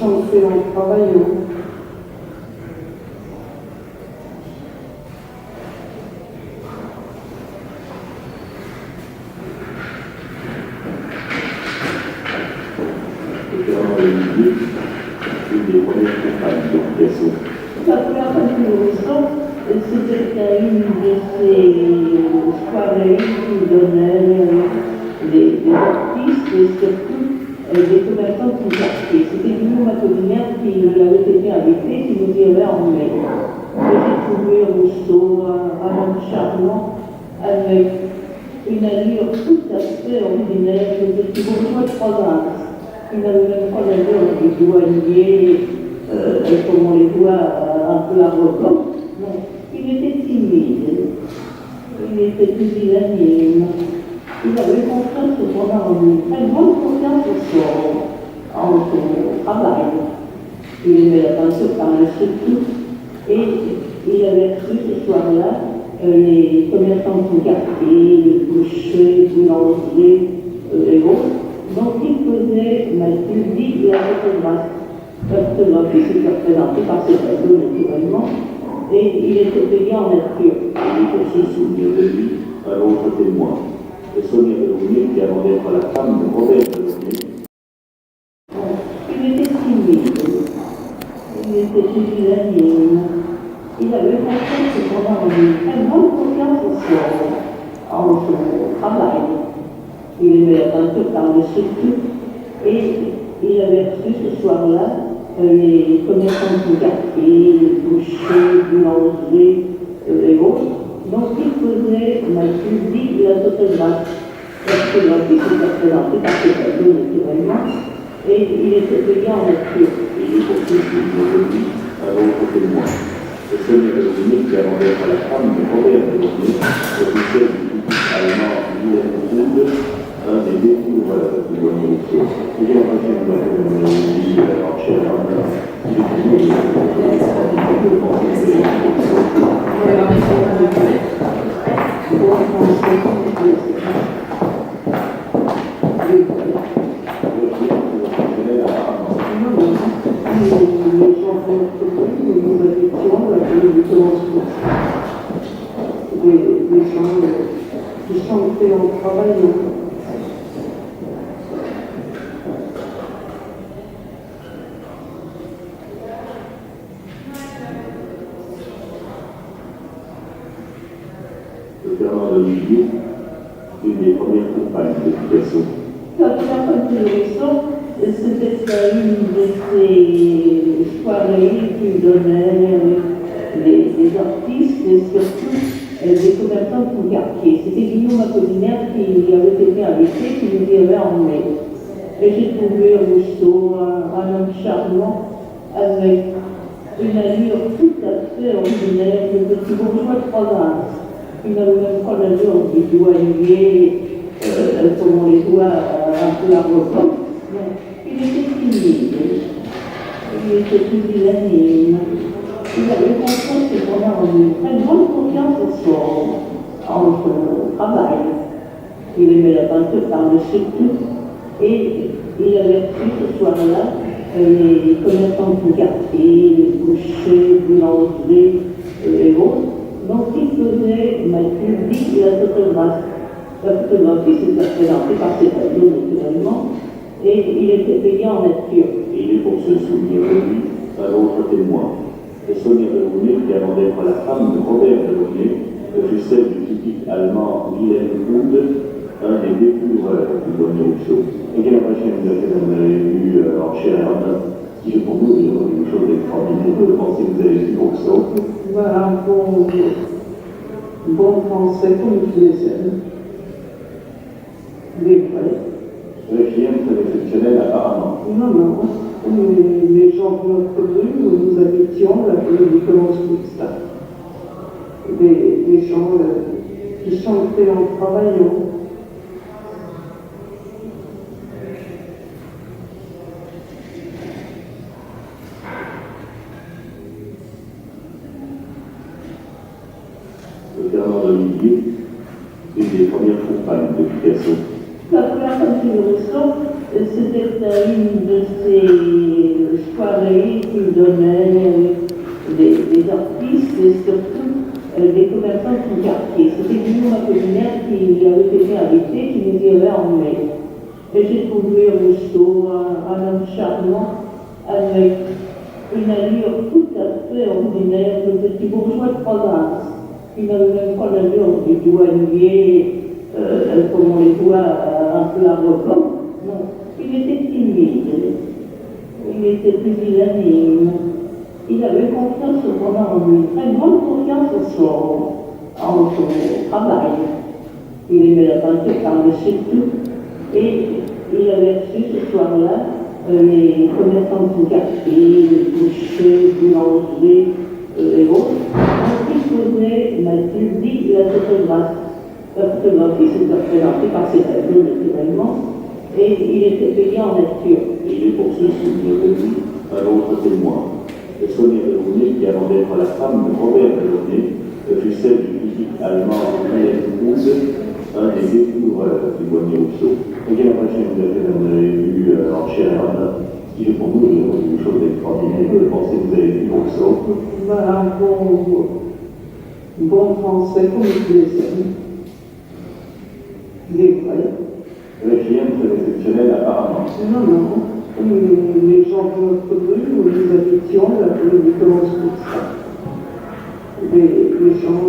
chanter en travaillant. Une des premières campagnes de Picasso. La première fois que nous restons, c'était à une de ces soirées qui donnaient des artistes et surtout des commerçants du quartier. C'était Guillaume Apollinaire qui avait été invité, qui nous y avait emmené. J'ai trouvé Rousseau un homme charmant, avec une allure tout à fait ordinaire, de petit bourgeois de province. Il n'avait même pas l'allure du douanier, comme on les voit un peu arrogants. Non, il était timide, il était pusillanime. Il avait confiance cependant en lui, très grande confiance en son travail. Il aimait la peinture par le surtout, et il avait reçu ce soir-là les commerçants de son quartier, les bouchers, les boulangers et autres. Donc il faisait mal public de la photographie. La photographie s'était représentée par ses tableaux naturellement, et il était payé en nature. Il est aussi souvenir de lui un autre témoin, de Sonia Delaunay, qui avant d'être la femme de Robert Delaunay. Il était timide, il était pusillanime, il avait confiance cependant en lui, très grande confiance en son travail. Il aimait la peinture par le surtout, et il avait reçu ce soir-là les commerçants de son quartier, les bouchers, les boulangers et autres. Donc il faisait mal public de la photographie. La photographie s'était représentée par ses tableaux naturellement, et il était payé en nature. Il est pour ceux qui ont de lui un autre témoin, de Sonia Delaunay, qui avant d'être la femme de Robert Delaunay, officiel du public allemand Wilhelm Kunde, un des découvreurs du douanier Rousseau. Et j'ai l'impression que lui, en chair, il est toujours qui chantaient en travaillant. de Fernand d'Olivier, une des premières compagnes de Picasso. La première fois que nous restons, c'était à une de ces soirées qui donnaient des artistes et surtout des commerçants de son quartier. C'était Guillaume Apollinaire qui avait été invité, qui nous y avait emmené. Et j'ai trouvé Rousseau un homme charmant, avec une allure tout à fait ordinaire, de petit bourgeois de province. Il n'avait même pas l'allure du douanier, comme on les voit un peu arrogants. Non, il était timide, il était pusillanime. Il avait confiance cependant en lui, très grande confiance en son travail. Il aimait la peinture par le surtout, et il avait reçu ce soir-là les commerçants de son quartier, les bouchers, les boulangers et autres. Donc il faisait mal public de la photographie. La photographie s'était représentée par ses tableaux naturellement, et il était payé en nature. Et il est pour se souvenir de lui un autre témoin, de Sonia Delaunay, qui avant d'être la femme de Robert Delaunay, officiel du public allemand Wilhelm Kunde, un des découvreurs du douanier Rousseau. Et quelle impression vous avez vu en chair et en œuvre, qui est pour nous une chose extraordinaire de penser que vous avez vu Rousseau. Voilà un bon français comme tous les scènes. Des vrais. Rien de exceptionnel apparemment. Non. Les gens de notre rue où nous habitions, la rue Nicolas Costa. Des gens qui chantaient en travaillant. De Fernand d'Olivier, une des premières compagnes de Picasso. La première fois que nous restons, c'était à une de ces soirées qu'il donnait avec des artistes et surtout des commerçants de son quartier. C'était Guillaume Apollinaire qui avait été invité, qui nous y avait emmenés. Et j'ai trouvé Rousseau un homme charmant, avec une allure tout à fait ordinaire de petit bourgeois de province. Il n'avait même pas l'allure du douanier, comme on les voit un peu arrogant. Non, il était timide, il était pusillanime, il avait confiance cependant en lui, très grande confiance en son travail. Il aimait la peinture par-dessus tout, et il avait reçu ce soir-là les commerçants de son quartier, les bouchers, les boulangers et autres, en qui faisait, m'a-t-il dit, la photographie. La photographie, c'est représentée par ses tableaux naturellement, et il était payé en nature. Et il est pour ce souvenir de lui un autre témoin. De Sonia Delaunay, qui avant d'être la femme de Robert Delaunay, fut celle du critique allemand Wilhelm Kunze, un des découvreurs du Boigny Rousseau. Et quelle impression vous avez vu en chair et en os, qui pour nous est une chose extraordinaire. Je pensais que vous avez vu Rousseau. Un bon français comme il les aime. Il est vrai. Requiem très exceptionnel apparemment. Non, non. Les gens de notre rue, où nous habitions, la rue Nicolas Coursa, les gens